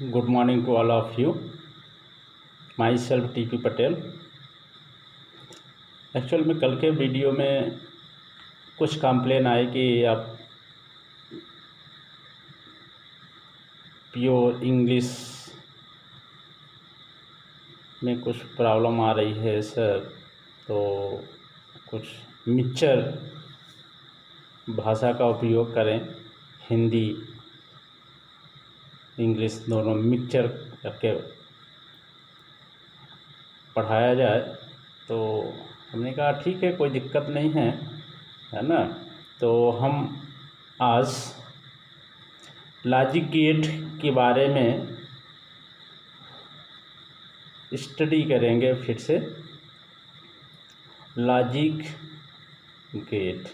Good morning to all of you. Myself TP Patel. Actual में कल के वीडियो में कुछ कंप्लेन आए कि आप प्योर इंग्लिश में कुछ प्रॉब्लम आ रही है सर, तो कुछ मिक्सचर भाषा का उपयोग करें, हिंदी इंग्लिश दोनों मिक्सचर करके पढ़ाया जाए। तो हमने कहा ठीक है, कोई दिक्कत नहीं है ना। तो हम आज लॉजिक गेट के बारे में स्टडी करेंगे फिर से। लॉजिक गेट,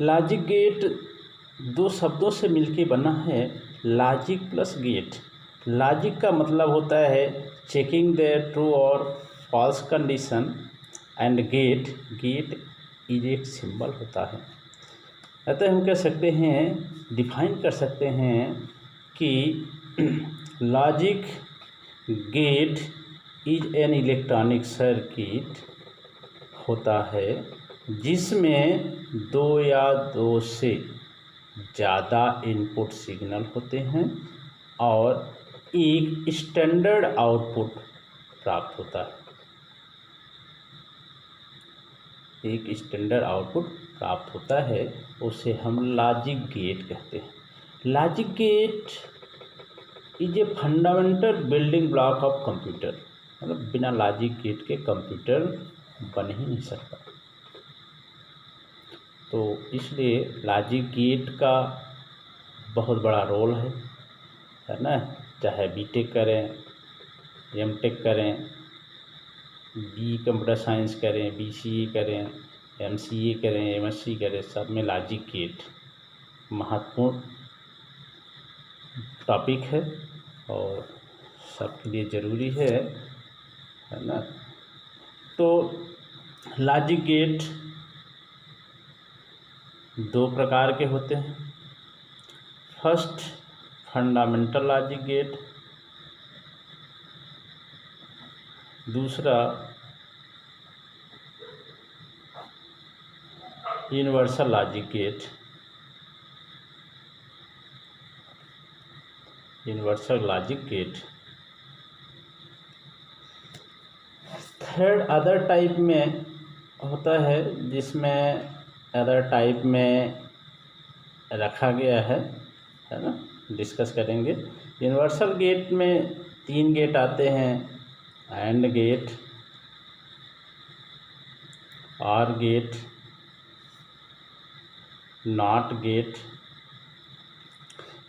लॉजिक गेट दो शब्दों से मिलके बना है, लॉजिक प्लस गेट। लॉजिक का मतलब होता है चेकिंग द ट्रू और false condition, and gate is एक सिंबल होता है। अतः हम कह सकते हैं, डिफाइन कर सकते हैं कि logic gate is an electronic circuit होता है जिसमें दो या दो से ज़्यादा इनपुट सिग्नल होते हैं और एक स्टैंडर्ड आउटपुट प्राप्त होता है। एक स्टैंडर्ड आउटपुट प्राप्त होता है, उसे हम लॉजिक गेट कहते हैं। Logic gate is a fundamental building block of computer. मतलब बिना लॉजिक गेट के कंप्यूटर बन ही नहीं सकता। तो इसलिए लॉजिक गेट का बहुत बड़ा रोल है ना। चाहे बीटेक करें, एमटेक करें, बी कंप्यूटर साइंस करें, बीसीए करें, एमसीए करें, एमएससी करें, सब में लॉजिक गेट महत्वपूर्ण टॉपिक है और सबके लिए ज़रूरी है ना। तो लॉजिक गेट दो प्रकार के होते हैं। First, fundamental logic gate. दूसरा, universal logic gate. Universal logic gate. Third other type में होता है, जिसमें अदर टाइप में रखा गया है ना, डिस्कस करेंगे। यूनिवर्सल गेट में 3 गेट आते हैं, and gate, or gate, not gate.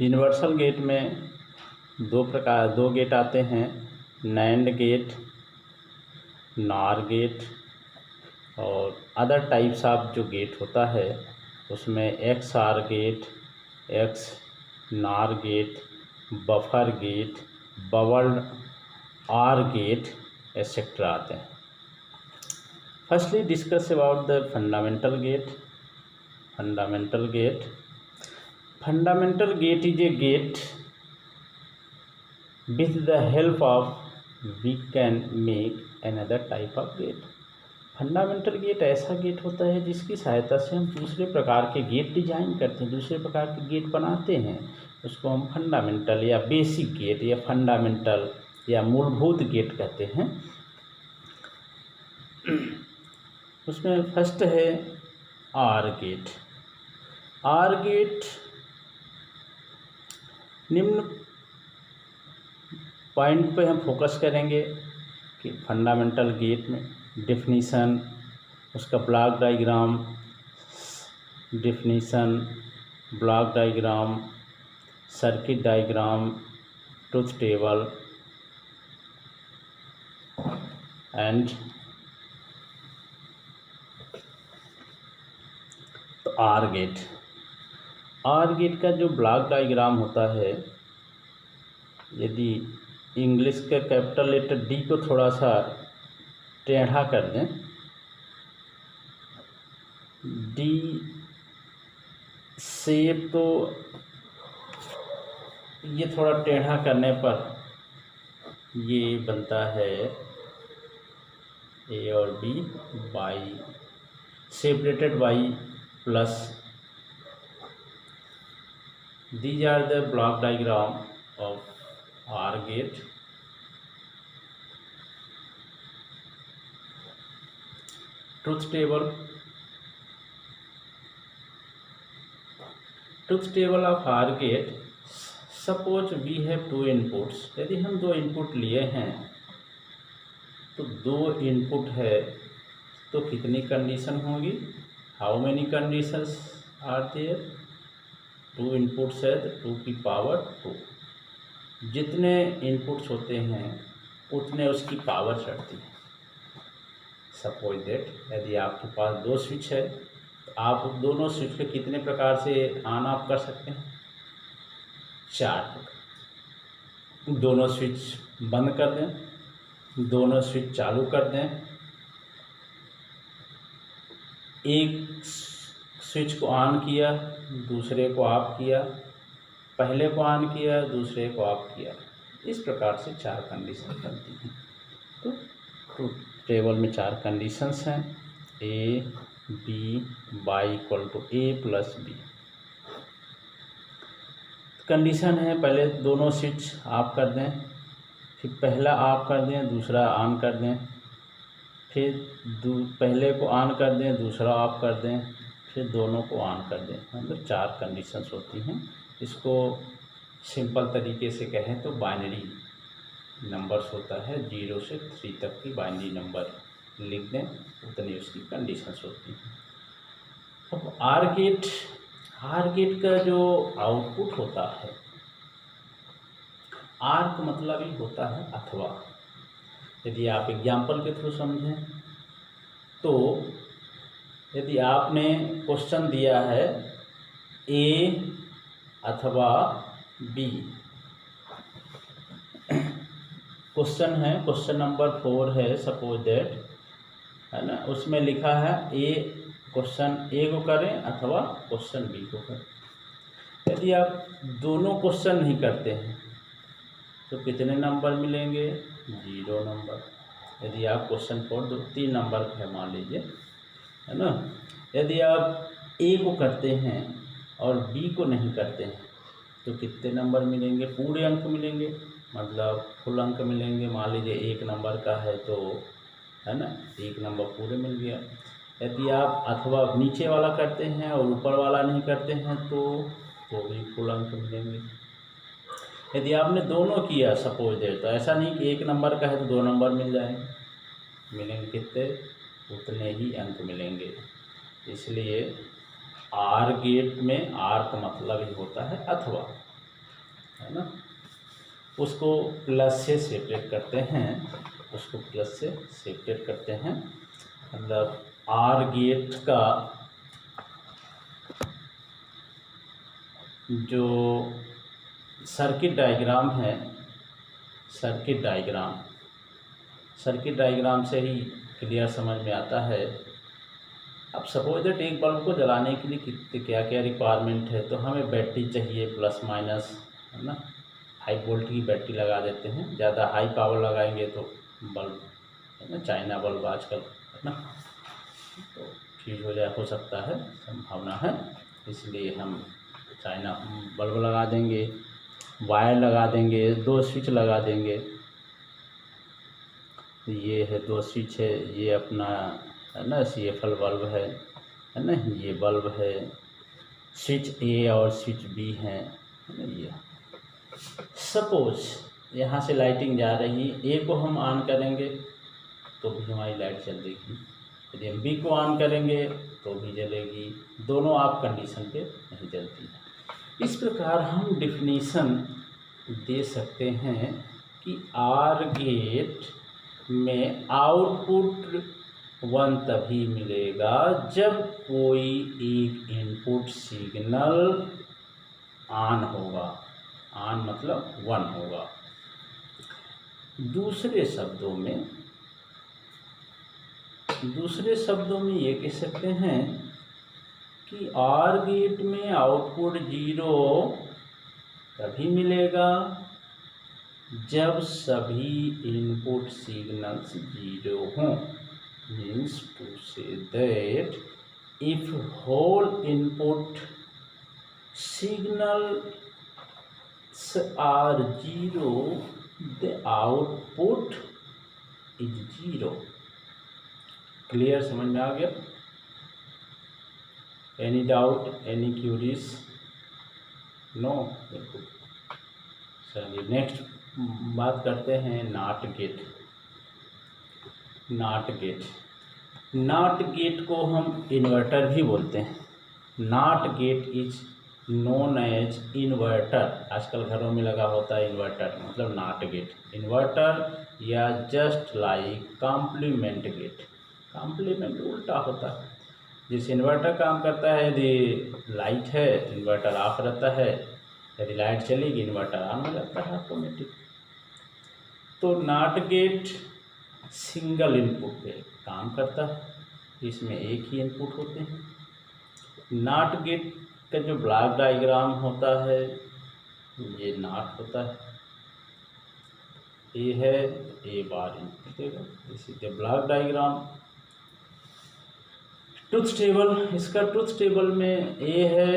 Universal gate में दो गेट आते हैं, नैंड गेट, नॉर गेट। और अदर टाइप्स ऑफ जो गेट होता है उसमें X or gate, X nor gate, buffer gate, bubbled or gate etcetera आते हैं। Firstly discuss about the fundamental gate. Fundamental gate, fundamental gate is a gate with the help of we can make another type of gate। Fundamental gate ऐसा gate होता है जिसकी सहायता से हम दूसरे प्रकार के गेट डिजाइन करते हैं, दूसरे प्रकार के गेट बनाते हैं। उसको हम फंडामेंटल या बेसिक गेट या फंडामेंटल या मूलभूत गेट कहते हैं। उसमें फर्स्ट है आर गेट। आर गेट निम्न पॉइंट पे हम फोकस करेंगे कि फंडामेंटल गेट में डेफिनीशन, उसका block diagram, definition, block diagram, circuit diagram, truth table and or gate. Or gate का जो ब्लॉक डायग्राम होता है, यदि इंग्लिश के कैपिटल लेटर डी को थोड़ा सा टेढ़ा कर दें, डी शेप तो ये थोड़ा टेढ़ा करने पर ये बनता है ए और B by separated by plus. These are the block diagram of OR gate. Truth table. Truth table of OR gate. Suppose we have two inputs. यदि हम दो इनपुट लिए हैं तो दो इनपुट है तो कितनी कंडीशन होगी? How many conditions are there? Two inputs है तो 2 की पावर 2। जितने इनपुट्स होते हैं उतने उसकी पावर चढ़ती है। सपोज दैट यदि आपके पास दो स्विच है तो आप दोनों स्विच पे कितने प्रकार से ऑन ऑफ कर सकते हैं? 4 प्रकार। दोनों स्विच बंद कर दें, दोनों स्विच चालू कर दें, एक स्विच को ऑन किया, दूसरे को ऑफ किया, पहले को ऑन किया, दूसरे को ऑफ किया। इस प्रकार से 4 कंडीशन बनती हैं। तो ट्रुथ टेबल में 4 कंडीशंस हैं, A B by equal to A plus B. Condition है पहले दोनों स्विच ऑफ कर दें, फिर पहला ऑफ कर दें, दूसरा ऑन कर दें, फिर पहले को ऑन कर दें, दूसरा ऑफ कर दें, फिर दोनों को ऑन कर दें। मतलब 4 कंडीशंस होती हैं। इसको सिंपल तरीके से कहें तो बाइनरी नंबर्स होता है, 0 से 3 तक की बाइनरी नंबर लिख दें, उतनी उसकी कंडीशंस होती हैं। अब आर गेट का जो आउटपुट होता है, आर का मतलब ही होता है अथवा। यदि आप एग्जाम्पल के थ्रू समझें तो यदि आपने क्वेश्चन दिया है ए अथवा बी, क्वेश्चन है, क्वेश्चन नंबर 4 है सपोज दैट, है ना, उसमें लिखा है ए क्वेश्चन ए को करें अथवा क्वेश्चन बी को करें। यदि आप दोनों क्वेश्चन नहीं करते हैं तो कितने नंबर मिलेंगे? 0 नंबर। यदि आप क्वेश्चन 4 3 नंबर का है मान लीजिए, है ना, यदि आप ए को करते हैं और बी को नहीं करते हैं तो कितने नंबर मिलेंगे? पूरे अंक मिलेंगे, मतलब फुल अंक मिलेंगे। मान लीजिए 1 नंबर का है तो, है ना, 1 नंबर पूरे मिल गया। यदि आप अथवा नीचे वाला करते हैं और ऊपर वाला नहीं करते हैं तो भी फुल अंक मिलेंगे। यदि आपने दोनों किया सपोज दैट, तो ऐसा नहीं कि 1 नंबर का है तो 2 नंबर मिल जाएंगे, मिलेंगे कितने? उतने ही अंक मिलेंगे। इसलिए आर गेट में आर का मतलब ही होता है अथवा, है ना। उसको प्लस से सेपरेट करते हैं, उसको प्लस से सेपरेट करते हैं। मतलब आर गेट का जो सर्किट डायग्राम है, सर्किट डायग्राम से ही क्लियर समझ में आता है। अब सपोज दैट एक बल्ब को जलाने के लिए कितने क्या क्या रिक्वायरमेंट है, तो हमें बैटरी चाहिए प्लस माइनस, है ना, हाई वोल्ट की बैटरी लगा देते हैं। ज़्यादा हाई पावर लगाएंगे तो बल्ब, है ना, चाइना बल्ब आजकल, है ना, तो फ्यूज हो सकता है, संभावना है। इसलिए हम चाइना बल्ब लगा देंगे, वायर लगा देंगे, 2 स्विच लगा देंगे। ये है 2 स्विच है, ये अपना, है ना, CFL बल्ब है ना, ये बल्ब है, स्विच ए और स्विच बी है ना। ये सपोज यहाँ से लाइटिंग जा रही, ए को हम ऑन करेंगे तो भी हमारी लाइट चलेगी, यदि हम बी को ऑन करेंगे तो भी जलेगी। दोनों आप कंडीशन पे नहीं चलती। इस प्रकार हम डिफिनीशन दे सकते हैं कि आर गेट में आउटपुट 1 तभी मिलेगा जब कोई एक इनपुट सिग्नल ऑन होगा। ऑन मतलब 1 होगा। दूसरे शब्दों में ये कह सकते हैं कि आर गेट में आउटपुट 0 तभी मिलेगा जब सभी इनपुट सिग्नल्स जीरो हों। मीन्स टू से that if whole input signals are zero, the output is zero. Clear, समझ में आ गया? Any doubt, any queries? No? बिल्कुल। चलिए नेक्स्ट बात करते हैं not gate. Not gate, not gate को हम इन्वर्टर भी बोलते हैं। Not gate is known as inverter. आजकल घरों में लगा होता है इन्वर्टर, मतलब नॉट गेट। इन्वर्टर या just like complement gate. Complement उल्टा होता है। जिस इन्वर्टर काम करता है, यदि लाइट है इन्वर्टर ऑफ रहता है, यदि लाइट चलेगी इन्वर्टर ऑन हो जाता है ऑटोमेटिक। तो नॉट गेट सिंगल इनपुट पे काम करता है, इसमें एक ही इनपुट होते हैं। नॉट गेट का जो ब्लॉक डायग्राम होता है, ये नॉट होता है, ए है, ए बार इनपुट देगा, इसी ब्लॉक डायग्राम। ट्रुथ टेबल, इसका ट्रुथ टेबल में ए है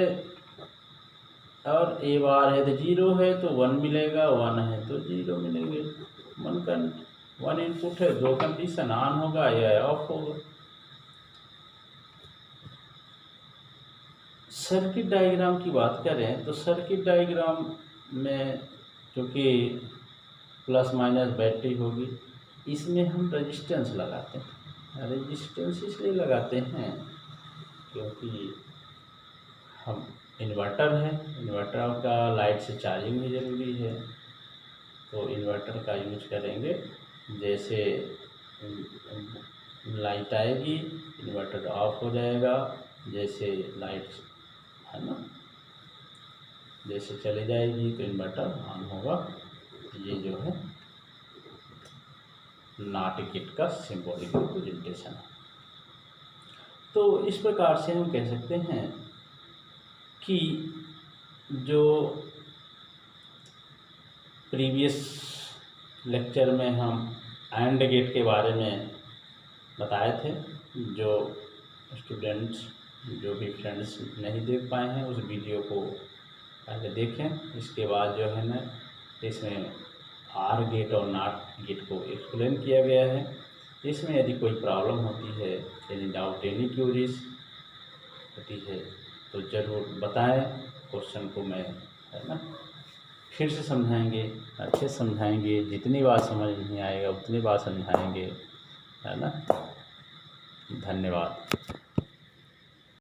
और ए बार है तो जीरो है तो 1 मिलेगा, 1 है तो जीरो मिलेंगे। वन इनपुट है, दो कंडीशन, ऑन होगा या ऑफ होगा। सर्किट डायग्राम की बात करें तो सर्किट डायग्राम में क्योंकि प्लस माइनस बैटरी होगी, इसमें हम रेजिस्टेंस लगाते हैं। रेजिस्टेंस इसलिए लगाते हैं क्योंकि हम इन्वर्टर है, इन्वर्टर का लाइट से चार्जिंग भी ज़रूरी है, तो इन्वर्टर का यूज करेंगे। जैसे लाइट आएगी इन्वर्टर ऑफ हो जाएगा, जैसे लाइट है ना, जैसे चली जाएगी तो इन्वर्टर ऑन होगा। ये जो है नॉट गेट का सिंबॉलिक रिप्रेजेंटेशन है। तो इस प्रकार से हम कह सकते हैं कि जो प्रीवियस लेक्चर में हम एंड गेट के बारे में बताए थे, जो स्टूडेंट्स, जो भी फ्रेंड्स नहीं देख पाए हैं उस वीडियो को पहले देखें। इसके बाद जो है ना, इसमें आर गेट और नॉट गेट को एक्सप्लेन किया गया है। इसमें यदि कोई प्रॉब्लम होती है, एनी डाउट, एनी क्यूरीज होती है तो ज़रूर बताएं। क्वेश्चन को मैं है ना फिर से समझाएंगे, अच्छे समझाएंगे। जितनी बार समझ नहीं आएगा उतनी बार समझाएंगे, है ना। धन्यवाद।